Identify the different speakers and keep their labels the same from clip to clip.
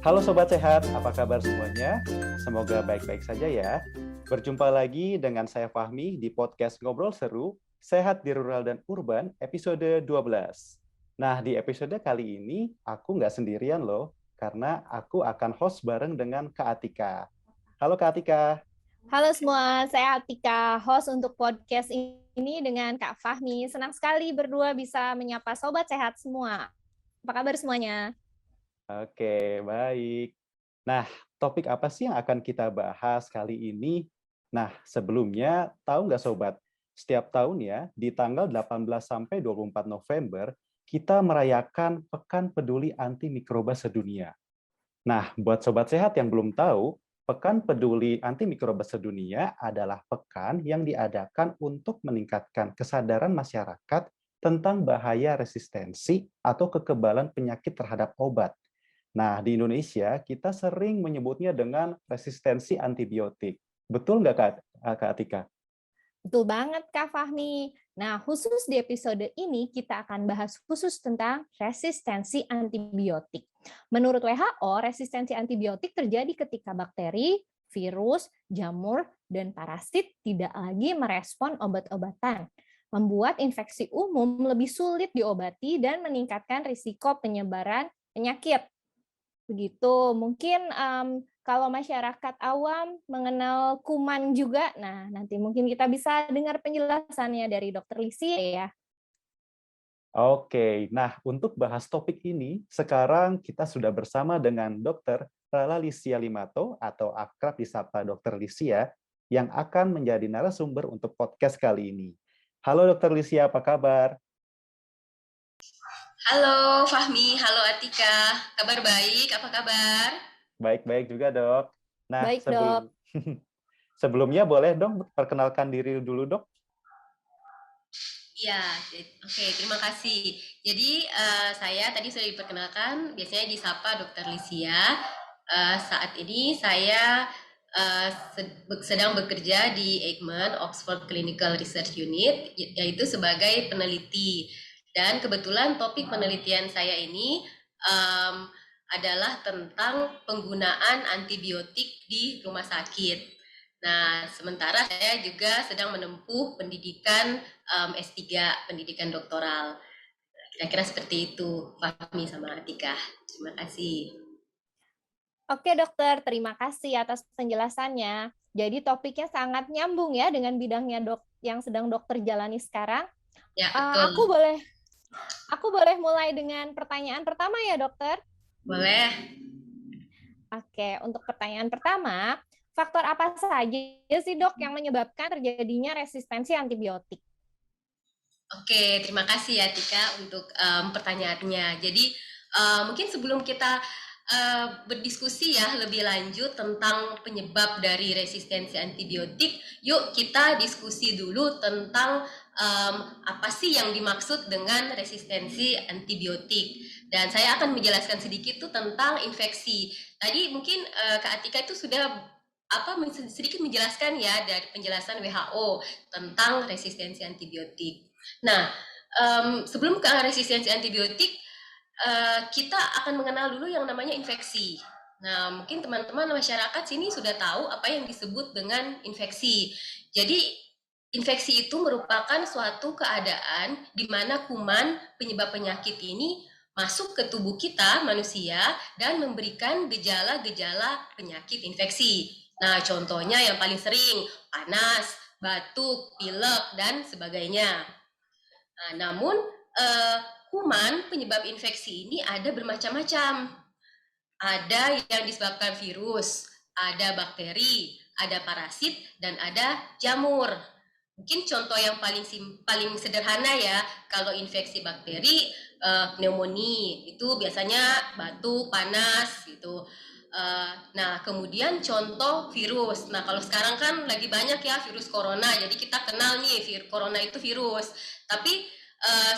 Speaker 1: Halo Sobat Sehat, apa kabar semuanya? Semoga baik-baik saja ya. Berjumpa lagi dengan saya Fahmi di podcast Ngobrol Seru, Sehat di Rural dan Urban, episode 12. Nah, di episode kali ini, aku nggak sendirian loh, karena aku akan host bareng dengan Kak Atika. Halo Kak Atika.
Speaker 2: Halo semua, saya Atika, host untuk podcast ini dengan Kak Fahmi. Senang sekali berdua bisa menyapa sobat sehat semua. Apa kabar semuanya?
Speaker 1: Oke, baik. Nah, topik apa sih yang akan kita bahas kali ini? Nah, sebelumnya, tahu nggak Sobat, setiap tahun ya, di tanggal 18 sampai 24 November, kita merayakan Pekan Peduli Anti Mikroba Sedunia. Nah, buat Sobat Sehat yang belum tahu, Pekan Peduli Anti Mikroba Sedunia adalah pekan yang diadakan untuk meningkatkan kesadaran masyarakat tentang bahaya resistensi atau kekebalan penyakit terhadap obat. Nah, di Indonesia kita sering menyebutnya dengan resistensi antibiotik. Betul nggak, Kak Atika?
Speaker 2: Betul banget Kak Fahmi. Nah, khusus di episode ini kita akan bahas khusus tentang resistensi antibiotik. Menurut WHO, resistensi antibiotik terjadi ketika bakteri, virus, jamur, dan parasit tidak lagi merespon obat-obatan, membuat infeksi umum lebih sulit diobati dan meningkatkan risiko penyebaran penyakit. Begitu, mungkin kalau masyarakat awam mengenal kuman juga, nah nanti mungkin kita bisa dengar penjelasannya dari Dokter Lisi ya.
Speaker 1: Oke, nah untuk bahas topik ini, sekarang kita sudah bersama dengan Dr. Rala Lisia Limato atau akrab disapa Dr. Lisia yang akan menjadi narasumber untuk podcast kali ini. Halo Dr. Lisia, apa kabar?
Speaker 3: Halo Fahmi, halo Atika. Kabar baik, apa kabar?
Speaker 1: Baik-baik juga, Dok. Nah,
Speaker 2: Baik dok.
Speaker 1: sebelumnya boleh dong perkenalkan diri dulu, Dok?
Speaker 3: Ya, oke, terima kasih. Jadi saya tadi sudah diperkenalkan, biasanya disapa Dr. Lisia. Saat ini saya sedang bekerja di Eijkman, Oxford Clinical Research Unit, yaitu sebagai peneliti. Dan kebetulan topik penelitian saya ini adalah tentang penggunaan antibiotik di rumah sakit. Nah, sementara saya juga sedang menempuh pendidikan S3, pendidikan doktoral. Kira-kira seperti itu, Fahmi sama Atika. Terima kasih.
Speaker 2: Oke dokter, terima kasih atas penjelasannya. Jadi topiknya sangat nyambung ya dengan bidangnya dok yang sedang dokter jalani sekarang.
Speaker 3: Ya,
Speaker 2: Uh, aku
Speaker 3: betul.
Speaker 2: boleh aku boleh mulai dengan pertanyaan pertama ya dokter?
Speaker 3: Boleh.
Speaker 2: Oke, untuk pertanyaan pertama, faktor apa saja sih dok yang menyebabkan terjadinya resistensi antibiotik?
Speaker 3: Oke, terima kasih ya Tika untuk pertanyaannya. Jadi mungkin sebelum kita berdiskusi ya lebih lanjut tentang penyebab dari resistensi antibiotik, yuk kita diskusi dulu tentang apa sih yang dimaksud dengan resistensi antibiotik. Dan saya akan menjelaskan sedikit tuh tentang infeksi. Tadi mungkin Kak Atika itu sudah sedikit menjelaskan ya dari penjelasan WHO tentang resistensi antibiotik. Nah, sebelum ke resistensi antibiotik, kita akan mengenal dulu yang namanya infeksi. Nah, mungkin teman-teman masyarakat sini sudah tahu apa yang disebut dengan infeksi. Jadi, infeksi itu merupakan suatu keadaan di mana kuman penyebab penyakit ini masuk ke tubuh kita, manusia, dan memberikan gejala-gejala penyakit infeksi. Nah, contohnya yang paling sering, panas, batuk, pilek, dan sebagainya. Nah, namun kuman penyebab infeksi ini ada bermacam-macam. Ada yang disebabkan virus, ada bakteri, ada parasit, dan ada jamur. Mungkin contoh yang paling sederhana ya, kalau infeksi bakteri, pneumonia itu biasanya batuk, panas gitu. Nah, kemudian contoh virus. Nah, kalau sekarang kan lagi banyak ya virus corona, jadi kita kenal nih corona itu virus. Tapi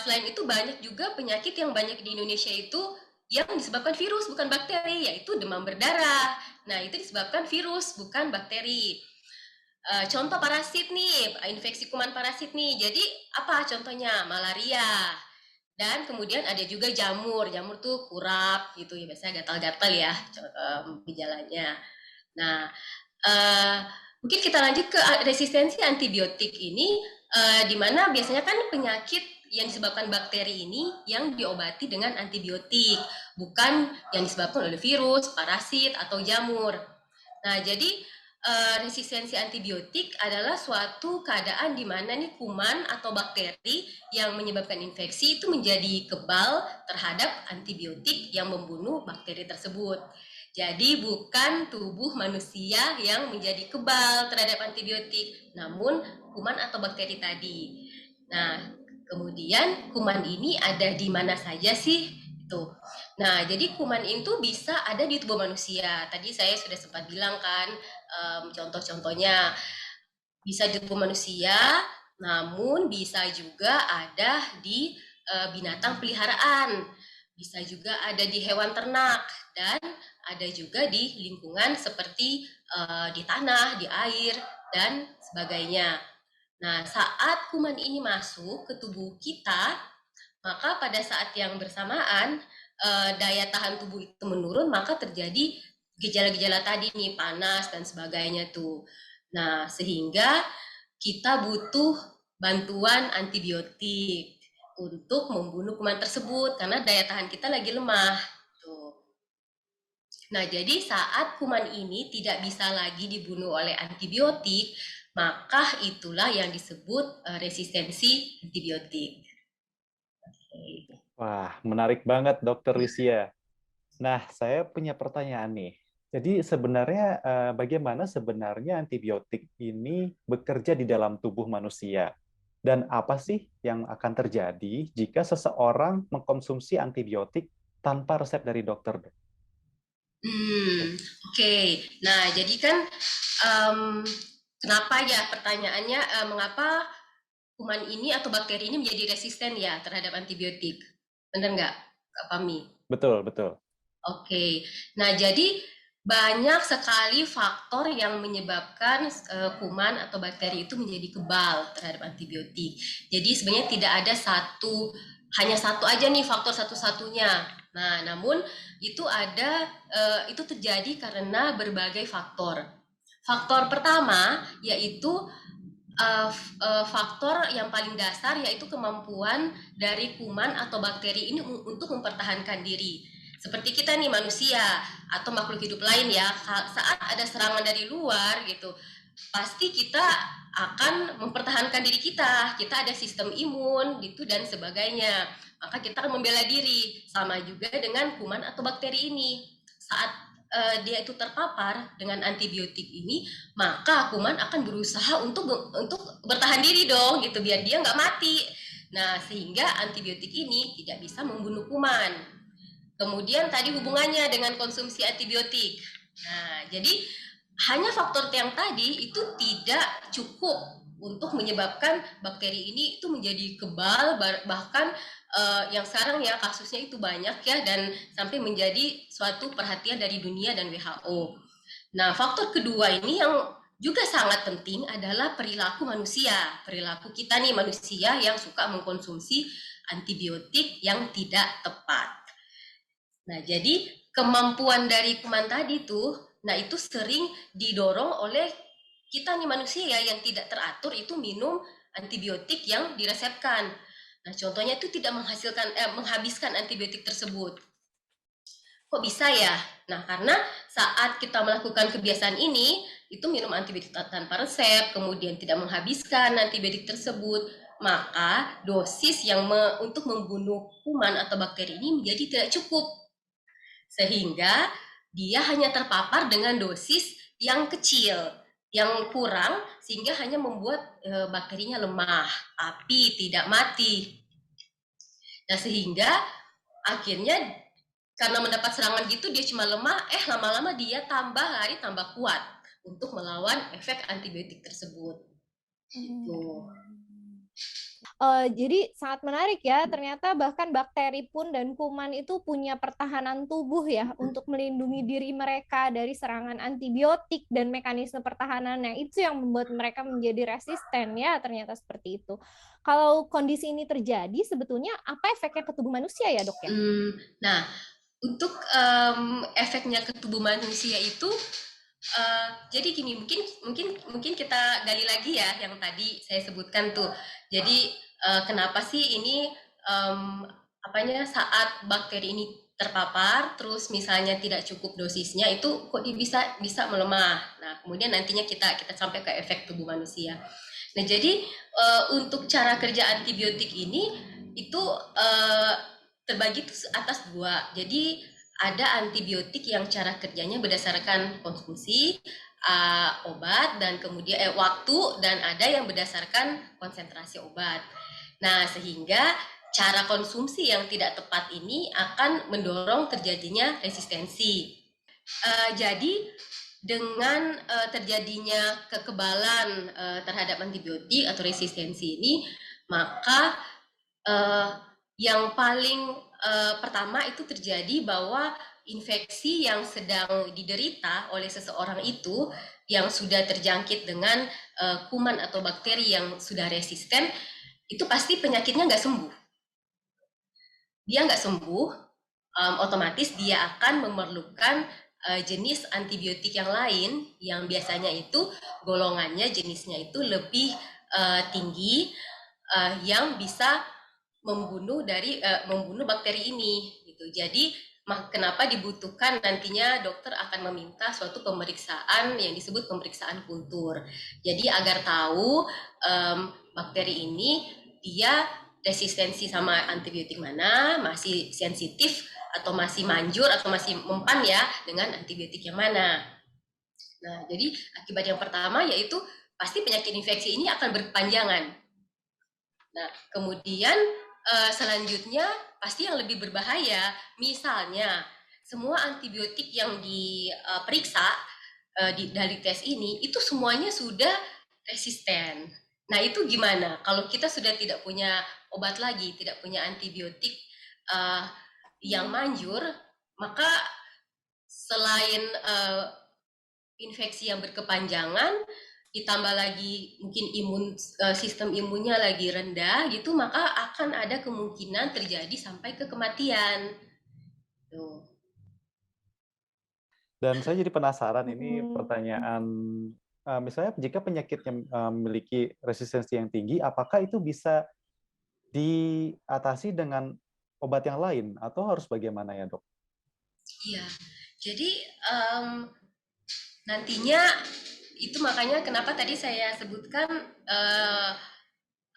Speaker 3: selain itu banyak juga penyakit yang banyak di Indonesia itu yang disebabkan virus bukan bakteri, yaitu demam berdarah. Nah, itu disebabkan virus bukan bakteri. Contoh parasit nih, infeksi kuman parasit nih. Jadi apa contohnya? Malaria. Dan kemudian ada juga jamur. Jamur tuh kurap gitu ya, biasanya gatal-gatal ya gejalanya. Nah, mungkin kita lanjut ke resistensi antibiotik ini, di mana biasanya kan penyakit yang disebabkan bakteri ini yang diobati dengan antibiotik, bukan yang disebabkan oleh virus, parasit, atau jamur. Nah, jadi resistensi antibiotik adalah suatu keadaan di mana nih kuman atau bakteri yang menyebabkan infeksi itu menjadi kebal terhadap antibiotik yang membunuh bakteri tersebut. Jadi bukan tubuh manusia yang menjadi kebal terhadap antibiotik, namun kuman atau bakteri tadi. Nah, kemudian kuman ini ada di mana saja sih? Tuh. Nah, jadi kuman itu bisa ada di tubuh manusia. Tadi saya sudah sempat bilang kan, contoh-contohnya bisa di tubuh manusia, namun bisa juga ada di binatang peliharaan, bisa juga ada di hewan ternak, dan ada juga di lingkungan seperti di tanah, di air, dan sebagainya. Nah, saat kuman ini masuk ke tubuh kita, maka pada saat yang bersamaan daya tahan tubuh itu menurun, maka terjadi gejala-gejala tadi nih, panas dan sebagainya tuh. Nah, sehingga kita butuh bantuan antibiotik untuk membunuh kuman tersebut karena daya tahan kita lagi lemah. Tuh. Nah, jadi saat kuman ini tidak bisa lagi dibunuh oleh antibiotik, maka itulah yang disebut resistensi antibiotik.
Speaker 1: Wah, menarik banget, Dokter Lucia. Nah, saya punya pertanyaan nih. Jadi sebenarnya bagaimana sebenarnya antibiotik ini bekerja di dalam tubuh manusia? Dan apa sih yang akan terjadi jika seseorang mengkonsumsi antibiotik tanpa resep dari dokter?
Speaker 3: Oke. Nah, jadi kan kenapa ya pertanyaannya mengapa kuman ini atau bakteri ini menjadi resisten ya terhadap antibiotik? Benar nggak, Kak Fahmi?
Speaker 1: Betul, betul.
Speaker 3: Oke. Nah, jadi banyak sekali faktor yang menyebabkan kuman atau bakteri itu menjadi kebal terhadap antibiotik. Jadi sebenarnya tidak ada hanya satu aja nih faktor satu-satunya. Nah, namun itu itu terjadi karena berbagai faktor. Faktor pertama yaitu faktor yang paling dasar, yaitu kemampuan dari kuman atau bakteri ini untuk mempertahankan diri. Seperti kita nih manusia atau makhluk hidup lain ya, saat ada serangan dari luar gitu, pasti kita akan mempertahankan diri kita. Kita ada sistem imun gitu dan sebagainya. Maka kita akan membela diri. Sama juga dengan kuman atau bakteri ini. Saat dia itu terpapar dengan antibiotik ini, maka kuman akan berusaha untuk bertahan diri dong gitu, biar dia nggak mati. Nah, sehingga antibiotik ini tidak bisa membunuh kuman. Kemudian tadi hubungannya dengan konsumsi antibiotik. Nah, jadi hanya faktor yang tadi itu tidak cukup untuk menyebabkan bakteri ini itu menjadi kebal, bahkan yang sekarang ya kasusnya itu banyak ya, dan sampai menjadi suatu perhatian dari dunia dan WHO. Nah, faktor kedua ini yang juga sangat penting adalah perilaku manusia. Perilaku kita nih manusia yang suka mengkonsumsi antibiotik yang tidak tepat. Nah, jadi kemampuan dari kuman tadi tuh, nah itu sering didorong oleh kita nih manusia yang tidak teratur itu minum antibiotik yang diresepkan. Nah, contohnya itu tidak menghabiskan antibiotik tersebut. Kok bisa ya? Nah, karena saat kita melakukan kebiasaan ini, itu minum antibiotik tanpa resep, kemudian tidak menghabiskan antibiotik tersebut, maka dosis yang untuk membunuh kuman atau bakteri ini menjadi tidak cukup. Sehingga dia hanya terpapar dengan dosis yang kecil, yang kurang, sehingga hanya membuat bakterinya lemah, tapi tidak mati. Nah, sehingga akhirnya karena mendapat serangan gitu dia cuma lemah, lama-lama dia tambah hari tambah kuat untuk melawan efek antibiotik tersebut. Gitu.
Speaker 2: Jadi sangat menarik ya, ternyata bahkan bakteri pun dan kuman itu punya pertahanan tubuh ya untuk melindungi diri mereka dari serangan antibiotik dan mekanisme pertahanannya. Itu yang membuat mereka menjadi resisten ya, ternyata seperti itu. Kalau kondisi ini terjadi, sebetulnya apa efeknya ke tubuh manusia ya, Dok ya?
Speaker 3: Nah, untuk efeknya ke tubuh manusia itu jadi gini, mungkin kita gali lagi ya yang tadi saya sebutkan tuh. Jadi kenapa sih ini saat bakteri ini terpapar, terus misalnya tidak cukup dosisnya itu kok bisa melemah. Nah, kemudian nantinya kita sampai ke efek tubuh manusia. Nah, jadi untuk cara kerja antibiotik ini itu terbagi atas dua. Jadi ada antibiotik yang cara kerjanya berdasarkan konsumsi obat dan kemudian waktu, dan ada yang berdasarkan konsentrasi obat. Nah, sehingga cara konsumsi yang tidak tepat ini akan mendorong terjadinya resistensi. Jadi dengan terjadinya kekebalan terhadap antibiotik atau resistensi ini, maka yang paling pertama itu terjadi bahwa infeksi yang sedang diderita oleh seseorang itu yang sudah terjangkit dengan kuman atau bakteri yang sudah resisten, itu pasti penyakitnya nggak sembuh. Dia nggak sembuh, otomatis dia akan memerlukan jenis antibiotik yang lain yang biasanya itu golongannya jenisnya itu lebih tinggi, yang bisa membunuh bakteri ini gitu. Jadi kenapa dibutuhkan nantinya dokter akan meminta suatu pemeriksaan yang disebut pemeriksaan kultur. Jadi agar tahu bakteri ini dia resistensi sama antibiotik mana, masih sensitif atau masih manjur atau masih mempan ya dengan antibiotik yang mana. Nah, jadi akibat yang pertama yaitu pasti penyakit infeksi ini akan berkepanjangan. Nah, kemudian selanjutnya pasti yang lebih berbahaya, misalnya semua antibiotik yang diperiksa dari tes ini itu semuanya sudah resisten. Nah, itu gimana? Kalau kita sudah tidak punya obat lagi, tidak punya antibiotik yang manjur, maka selain infeksi yang berkepanjangan, ditambah lagi mungkin sistem imunnya lagi rendah gitu, maka akan ada kemungkinan terjadi sampai ke kematian. Tuh.
Speaker 1: Dan saya jadi penasaran ini pertanyaan, misalnya jika penyakit yang memiliki resistensi yang tinggi, apakah itu bisa diatasi dengan obat yang lain atau harus bagaimana ya, Dok?
Speaker 3: Iya, jadi nantinya itu makanya kenapa tadi saya sebutkan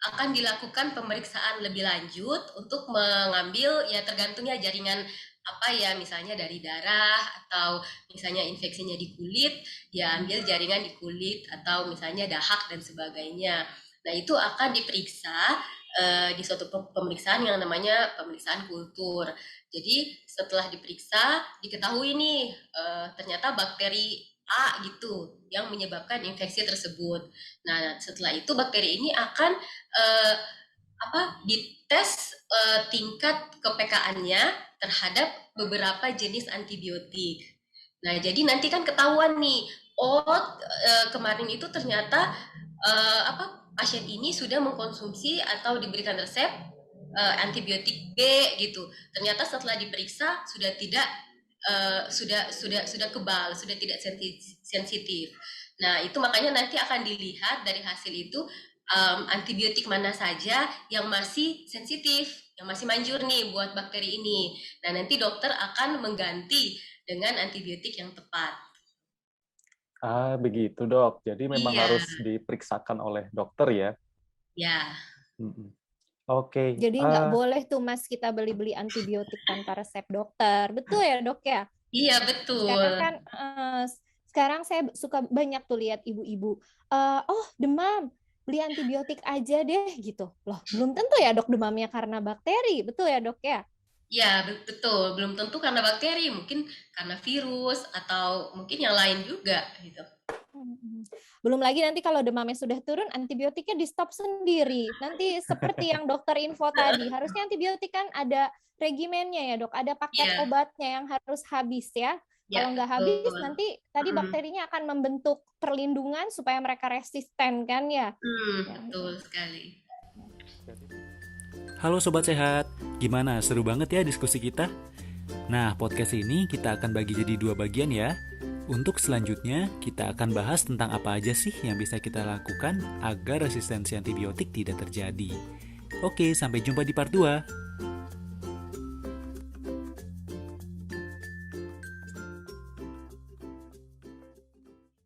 Speaker 3: akan dilakukan pemeriksaan lebih lanjut untuk mengambil ya tergantungnya jaringan apa ya, misalnya dari darah atau misalnya infeksinya di kulit, ya ambil jaringan di kulit atau misalnya dahak dan sebagainya. Nah, itu akan diperiksa di suatu pemeriksaan yang namanya pemeriksaan kultur. Jadi setelah diperiksa diketahui nih ternyata bakteri A gitu yang menyebabkan infeksi tersebut. Nah, setelah itu bakteri ini akan dites tingkat kepeka-annya terhadap beberapa jenis antibiotik. Nah, jadi nanti kan ketahuan nih, kemarin itu ternyata pasien ini sudah mengkonsumsi atau diberikan resep antibiotik B gitu. Ternyata setelah diperiksa sudah tidak sudah kebal, sudah tidak sensitif. Nah, itu makanya nanti akan dilihat dari hasil itu antibiotik mana saja yang masih sensitif, yang masih manjur nih buat bakteri ini. Nah, nanti dokter akan mengganti dengan antibiotik yang tepat.
Speaker 1: Begitu, Dok. Jadi memang harus diperiksakan oleh dokter ya?
Speaker 3: Ya.
Speaker 1: Oke.
Speaker 2: Jadi nggak boleh tuh, Mas, kita beli-beli antibiotik tanpa resep dokter. Betul ya, Dok ya?
Speaker 3: Iya, betul.
Speaker 2: Sekarang kan sekarang saya suka banyak tuh lihat ibu-ibu, oh demam, beli antibiotik aja deh gitu. Loh, belum tentu ya, Dok, demamnya karena bakteri. Betul ya, Dok ya?
Speaker 3: Ya, betul. Belum tentu karena bakteri, mungkin karena virus atau mungkin yang lain juga gitu.
Speaker 2: Belum lagi nanti kalau demamnya sudah turun, antibiotiknya di stop sendiri. Nanti seperti yang dokter info tadi, harusnya antibiotik kan ada regimennya ya dok, ada paket
Speaker 3: Iya,
Speaker 2: obatnya yang harus habis ya.
Speaker 3: ya,
Speaker 2: Kalau nggak habis,
Speaker 3: betul.
Speaker 2: nanti tadi
Speaker 3: Mm-mm.
Speaker 2: bakterinya akan membentuk perlindungan supaya mereka resisten kan ya. Ya.
Speaker 3: Betul sekali.
Speaker 4: Halo Sobat Sehat, gimana? Seru banget ya diskusi kita? Nah, podcast ini kita akan bagi jadi 2 bagian ya. Untuk selanjutnya, kita akan bahas tentang apa aja sih yang bisa kita lakukan agar resistensi antibiotik tidak terjadi. Oke, sampai jumpa di part 2.